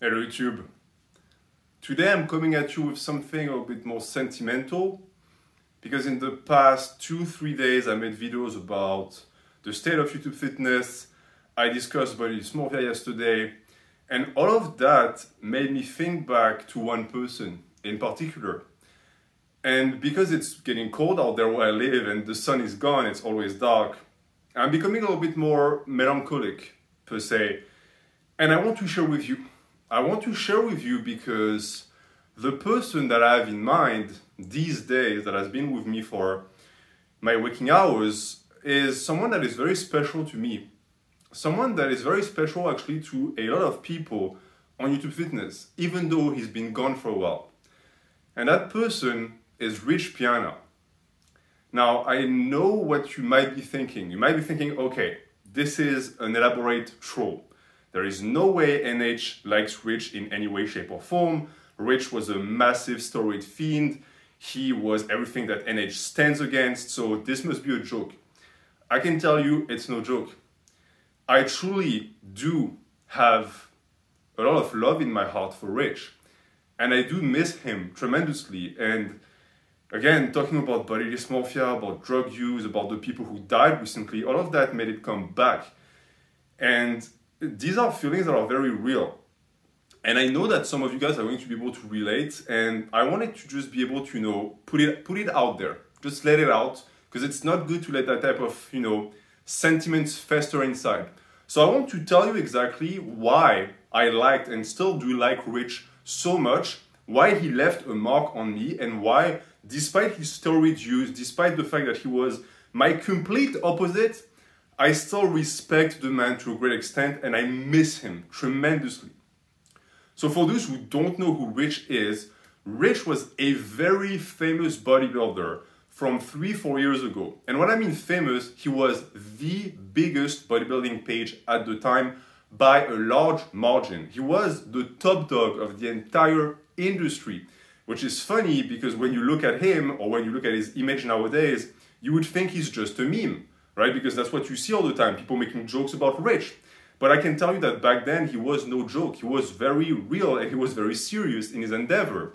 Hello YouTube. Today I'm coming at you with something a bit more sentimental because in the past 2-3 days I made videos about the state of YouTube fitness. I discussed body dysmorphia yesterday, and all of that made me think back to one person in particular. And because it's getting cold out there where I live and the sun is gone, it's always dark, I'm becoming a little bit more melancholic per se, and I want to share with you. I want to share with you because the person that I have in mind these days that has been with me for my waking hours is someone that is very special to me. Someone that is very special actually to a lot of people on YouTube Fitness, even though he's been gone for a while. And that person is Rich Piana. Now, I know what you might be thinking. You might be thinking, okay, this is an elaborate troll. There is no way NH likes Rich in any way, shape or form. Rich was a massive steroid fiend. He was everything that NH stands against, so this must be a joke. I can tell you it's no joke. I truly do have a lot of love in my heart for Rich, and I do miss him tremendously. And again, talking about body dysmorphia, about drug use, about the people who died recently, all of that made it come back. And these are feelings that are very real. And I know that some of you guys are going to be able to relate, and I wanted to just be able to, you know, put it out there. Just let it out, because it's not good to let that type of, you know, sentiments fester inside. So I want to tell you exactly why I liked and still do like Rich so much, why he left a mark on me, and why, despite his steroid use, despite the fact that he was my complete opposite, I still respect the man to a great extent, and I miss him tremendously. So for those who don't know who Rich is, Rich was a very famous bodybuilder from 3-4 years ago. And when I mean famous, he was the biggest bodybuilding page at the time by a large margin. He was the top dog of the entire industry, which is funny because when you look at him or when you look at his image nowadays, you would think he's just a meme. Right? Because that's what you see all the time, people making jokes about Rich. But I can tell you that back then he was no joke. He was very real and he was very serious in his endeavor.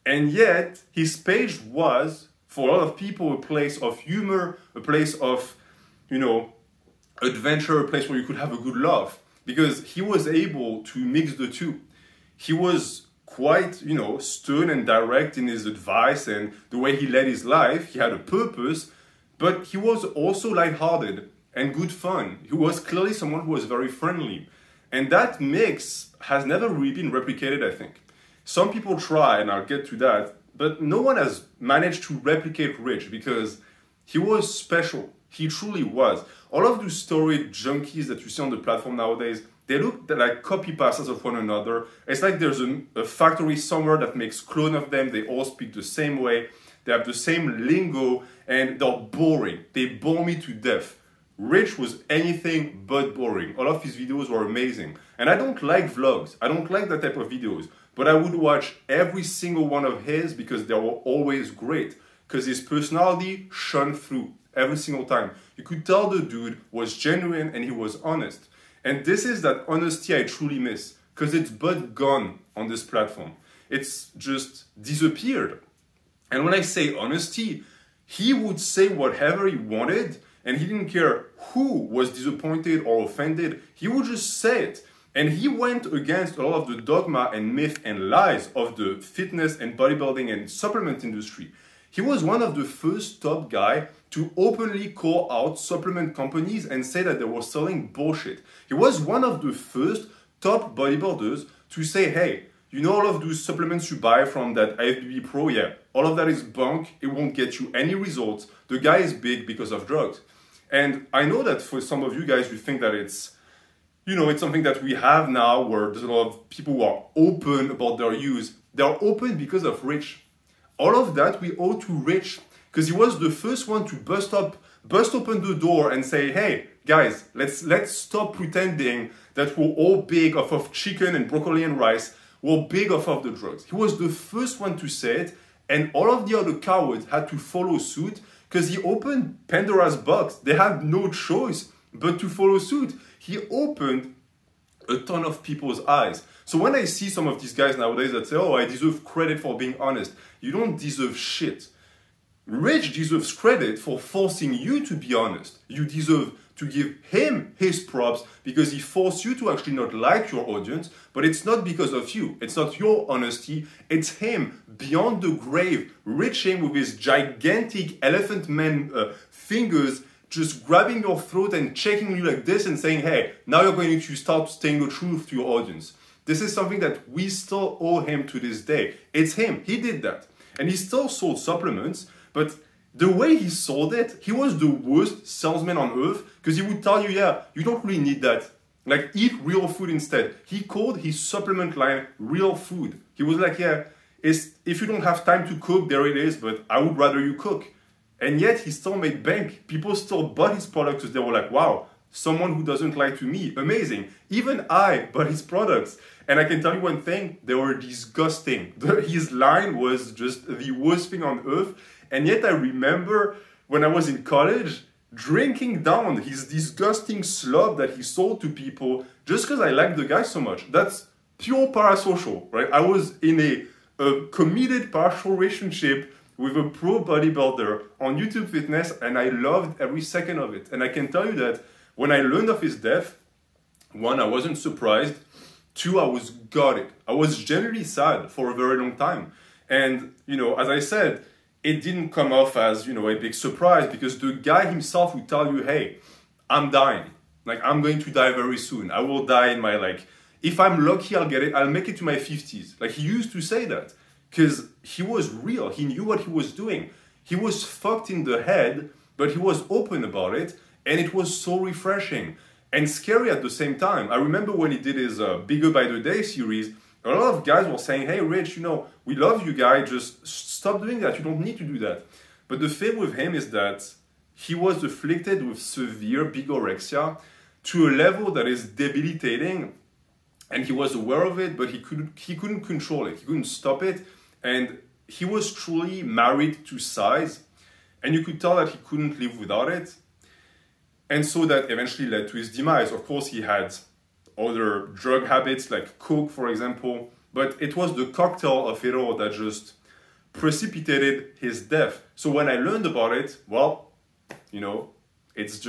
And yet his page was, for a lot of people, a place of humor, a place of, you know, adventure, a place where you could have a good laugh. Because he was able to mix the two. He was quite, you know, stern and direct in his advice and the way he led his life. He had a purpose. But he was also lighthearted and good fun. He was clearly someone who was very friendly. And that mix has never really been replicated, I think. Some people try, and I'll get to that, but no one has managed to replicate Rich because he was special. He truly was. All of those steroid junkies that you see on the platform nowadays, they look like copy-pastes of one another. It's like there's a factory somewhere that makes clone of them. They all speak the same way. They have the same lingo, and they're boring. They bore me to death. Rich was anything but boring. All of his videos were amazing. And I don't like vlogs. I don't like that type of videos. But I would watch every single one of his because they were always great. Because his personality shone through every single time. You could tell the dude was genuine and he was honest. And this is that honesty I truly miss. Because it's but gone on this platform. It's just disappeared. And when I say honesty, he would say whatever he wanted, and he didn't care who was disappointed or offended. He would just say it. And he went against a lot of the dogma and myth and lies of the fitness and bodybuilding and supplement industry. He was one of the first top guy to openly call out supplement companies and say that they were selling bullshit. He was one of the first top bodybuilders to say, hey, you know all of those supplements you buy from that IFBB Pro? Yeah, all of that is bunk. It won't get you any results. The guy is big because of drugs. And I know that for some of you guys, you think that it's, you know, it's something that we have now where there's a lot of people who are open about their use. They're open because of Rich. All of that we owe to Rich because he was the first one to bust open the door and say, hey, guys, let's stop pretending that we're all big off of chicken and broccoli and rice. Were big off of the drugs. He was the first one to say it, and all of the other cowards had to follow suit because he opened Pandora's box. They had no choice but to follow suit. He opened a ton of people's eyes. So when I see some of these guys nowadays that say, oh, I deserve credit for being honest, you don't deserve shit. Rich deserves credit for forcing you to be honest. You deserve to give him his props because he forced you to actually not like your audience, but it's not because of you. It's not your honesty. It's him beyond the grave, reaching with his gigantic elephant man fingers, just grabbing your throat and checking you like this and saying, hey, now you're going to start saying the truth to your audience. This is something that we still owe him to this day. It's him. He did that. And he still sold supplements, but the way he sold it, he was the worst salesman on earth because he would tell you, yeah, you don't really need that. Like, eat real food instead. He called his supplement line real food. He was like, yeah, if you don't have time to cook, there it is, but I would rather you cook. And yet he still made bank. People still bought his products because they were like, wow, someone who doesn't lie to me, amazing. Even I bought his products. And I can tell you one thing, they were disgusting. His line was just the worst thing on earth. And yet I remember when I was in college, drinking down his disgusting slop that he sold to people just because I liked the guy so much. That's pure parasocial, right? I was in a committed partial relationship with a pro bodybuilder on YouTube Fitness, and I loved every second of it. And I can tell you that when I learned of his death, one, I wasn't surprised. Two, I was gutted. I was genuinely sad for a very long time. And, you know, as I said, it didn't come off as, you know, a big surprise because the guy himself would tell you, hey, I'm dying. Like, I'm going to die very soon. I will die in my, like, if I'm lucky, I'll make it to my 50s. Like, he used to say that because he was real. He knew what he was doing. He was fucked in the head, but he was open about it. And it was so refreshing and scary at the same time. I remember when he did his Bigger by the Day series, a lot of guys were saying, hey, Rich, you know, we love you, guy. Just stop doing that. You don't need to do that. But the thing with him is that he was afflicted with severe bigorexia to a level that is debilitating. And he was aware of it, but he couldn't control it. He couldn't stop it. And he was truly married to size. And you could tell that he couldn't live without it. And so that eventually led to his demise. Of course, he had other drug habits like coke, for example, but it was the cocktail of it all that just precipitated his death. So when I learned about it, well, you know, it's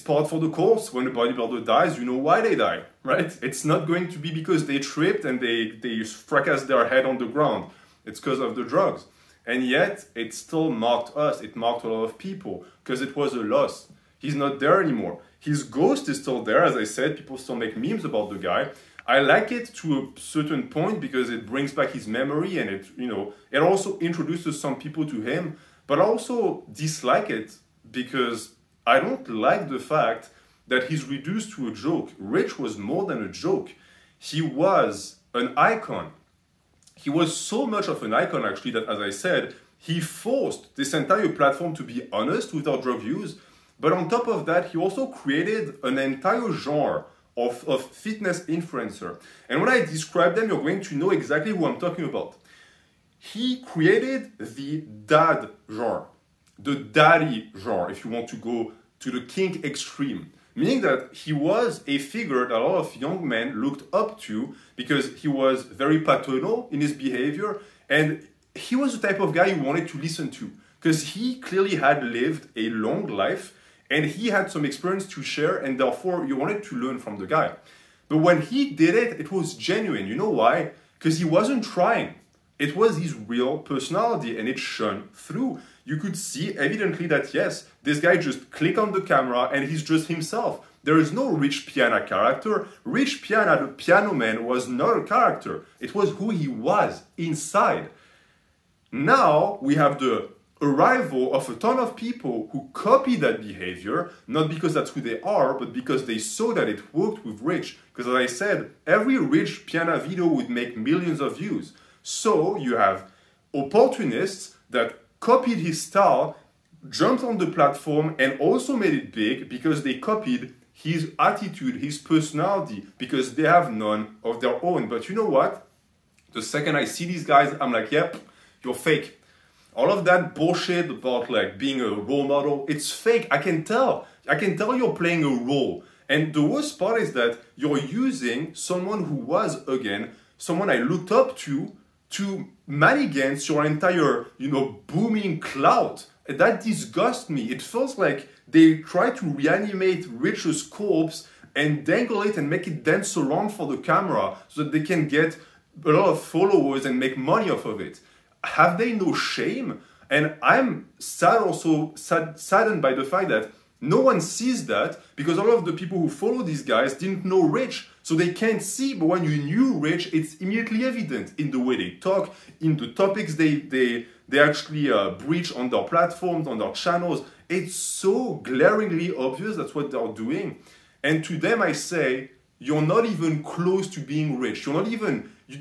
part for the course. When a bodybuilder dies, you know why they die, right? It's not going to be because they tripped and they fracassed their head on the ground. It's because of the drugs. And yet, it still marked us. It marked a lot of people because it was a loss. He's not there anymore. His ghost is still there. As I said, people still make memes about the guy. I like it to a certain point because it brings back his memory and it, you know, it also introduces some people to him. But I also dislike it because I don't like the fact that he's reduced to a joke. Rich was more than a joke. He was an icon. He was so much of an icon, actually, that, as I said, he forced this entire platform to be honest without drug use. But on top of that, he also created an entire genre of fitness influencer. And when I describe them, you're going to know exactly who I'm talking about. He created the dad genre, the daddy genre, if you want to go to the kink extreme. Meaning that he was a figure that a lot of young men looked up to because he was very paternal in his behavior and he was the type of guy you wanted to listen to because he clearly had lived a long life and he had some experience to share and therefore you wanted to learn from the guy. But when he did it, it was genuine. You know why? Because he wasn't trying. It was his real personality and it shone through. You could see evidently that yes, this guy just clicked on the camera and he's just himself. There is no Rich Piana character. Rich Piana, the Pianoman, was not a character. It was who he was inside. Now we have the arrival of a ton of people who copy that behavior, not because that's who they are, but because they saw that it worked with Rich. Because as I said, every Rich Piana video would make millions of views. So you have opportunists that copied his style, jumped on the platform and also made it big because they copied his attitude, his personality, because they have none of their own. But you know what? The second I see these guys, I'm like, yep, you're fake. All of that bullshit about like being a role model, it's fake. I can tell. I can tell you're playing a role. And the worst part is that you're using someone who was, again, someone I looked up to manigance your entire, booming clout. That disgusts me. It feels like they try to reanimate Rich's corpse and dangle it and make it dance around for the camera so that they can get a lot of followers and make money off of it. Have they no shame? And I'm saddened by the fact that no one sees that, because all of the people who follow these guys didn't know Rich, so they can't see. But when you knew Rich, it's immediately evident in the way they talk, in the topics they actually breach on their platforms, on their channels. It's so glaringly obvious that's what they're doing. And to them I say, you're not even close to being Rich. You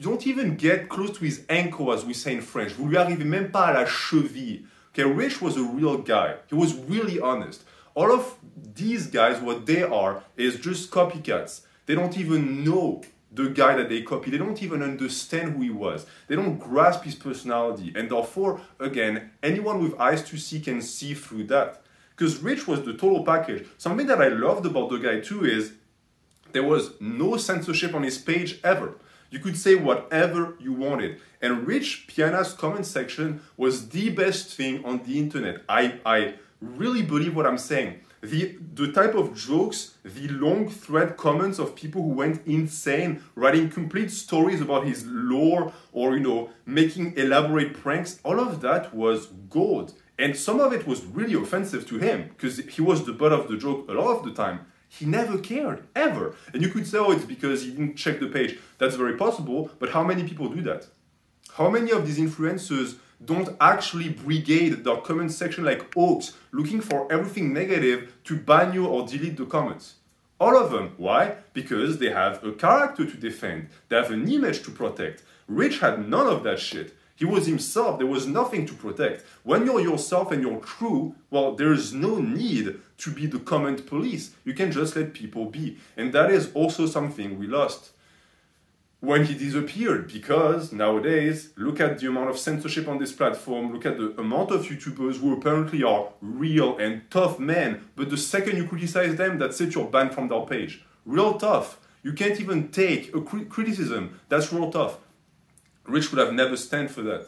don't even get close to his ankle, as we say in French. Vous lui arrivez même pas à la cheville. Okay, Rich was a real guy. He was really honest. All of these guys, what they are is just copycats. They don't even know the guy that they copy. They don't even understand who he was. They don't grasp his personality. And therefore, again, anyone with eyes to see can see through that. Because Rich was the total package. Something that I loved about the guy too is there was no censorship on his page ever. You could say whatever you wanted. And Rich Piana's comment section was the best thing on the internet. I really believe what I'm saying. The type of jokes, the long thread comments of people who went insane, writing complete stories about his lore or, making elaborate pranks, all of that was gold. And some of it was really offensive to him because he was the butt of the joke a lot of the time. He never cared, ever. And you could say, oh, it's because he didn't check the page. That's very possible, but how many people do that? How many of these influencers don't actually brigade their comment section like oaks, looking for everything negative to ban you or delete the comments? All of them. Why? Because they have a character to defend. They have an image to protect. Rich had none of that shit. He was himself. There was nothing to protect. When you're yourself and you're true, well, there's no need to be the comment police. You can just let people be. And that is also something we lost when he disappeared, because nowadays, look at the amount of censorship on this platform, look at the amount of YouTubers who apparently are real and tough men, but the second you criticize them, that's it, you're banned from their page. Real tough. You can't even take a criticism. That's real tough. Rich would have never stand for that.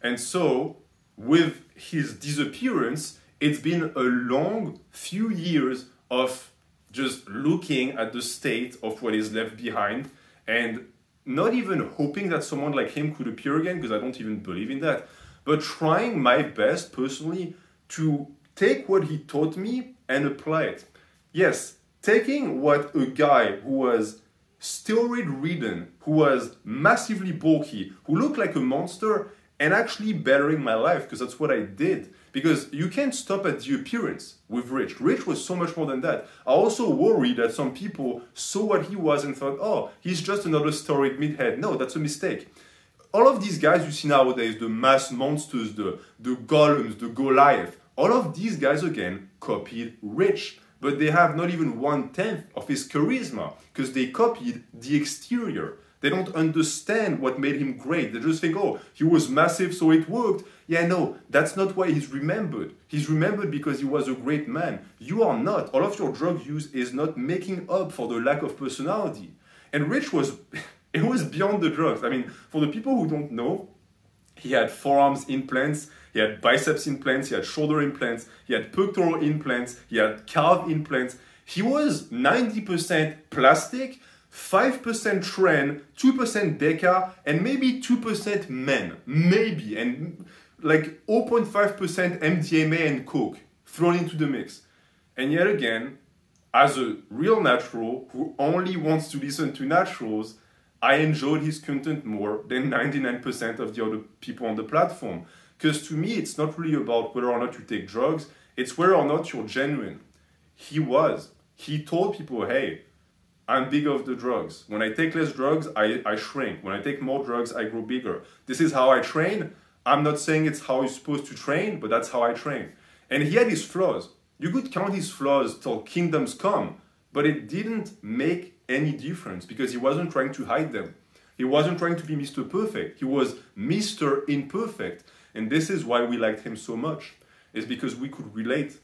And so, with his disappearance, it's been a long few years of just looking at the state of what is left behind and not even hoping that someone like him could appear again, because I don't even believe in that, but trying my best personally to take what he taught me and apply it. Yes, taking what a guy who was steroid-ridden, who was massively bulky, who looked like a monster, and actually bettering my life, because that's what I did. Because you can't stop at the appearance with Rich. Rich was so much more than that. I also worry that some people saw what he was and thought, oh, he's just another steroid meathead. No, that's a mistake. All of these guys you see nowadays, the mass monsters, the golems, the Goliath, all of these guys, again, copied Rich. But they have not even 1/10 of his charisma, because they copied the exterior. They don't understand what made him great. They just think, oh, he was massive, so it worked. Yeah, no, that's not why he's remembered. He's remembered because he was a great man. You are not. All of your drug use is not making up for the lack of personality. And Rich was, it was beyond the drugs. I mean, for the people who don't know, he had forearms implants, he had biceps implants, he had shoulder implants, he had pectoral implants, he had calf implants. He was 90% plastic, 5% tren, 2% deca, and maybe 2% men. Maybe. And like 0.5% MDMA and coke thrown into the mix. And yet again, as a real natural who only wants to listen to naturals, I enjoyed his content more than 99% of the other people on the platform. Because to me, it's not really about whether or not you take drugs, it's whether or not you're genuine. He was. He told people, hey, I'm big of the drugs. When I take less drugs, I shrink. When I take more drugs, I grow bigger. This is how I train. I'm not saying it's how you're supposed to train, but that's how I train. And he had his flaws. You could count his flaws till kingdoms come, but it didn't make any difference because he wasn't trying to hide them. He wasn't trying to be Mr. Perfect. He was Mr. Imperfect. And this is why we liked him so much. It's because we could relate.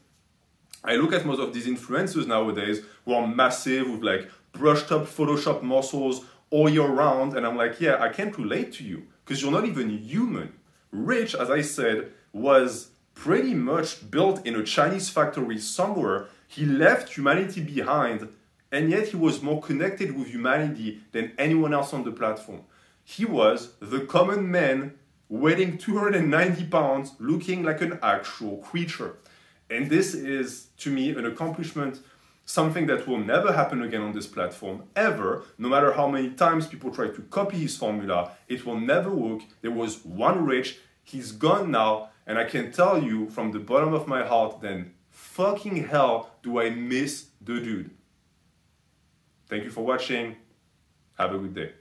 I look at most of these influencers nowadays who are massive with like brushed up Photoshop muscles all year round, and I'm like, yeah, I can't relate to you because you're not even human. Rich, as I said, was pretty much built in a Chinese factory somewhere. He left humanity behind, and yet he was more connected with humanity than anyone else on the platform. He was the common man weighing 290 pounds, looking like an actual creature. And this is, to me, an accomplishment, something that will never happen again on this platform, ever. No matter how many times people try to copy his formula, it will never work. There was one Rich, he's gone now, and I can tell you from the bottom of my heart, then fucking hell do I miss the dude. Thank you for watching. Have a good day.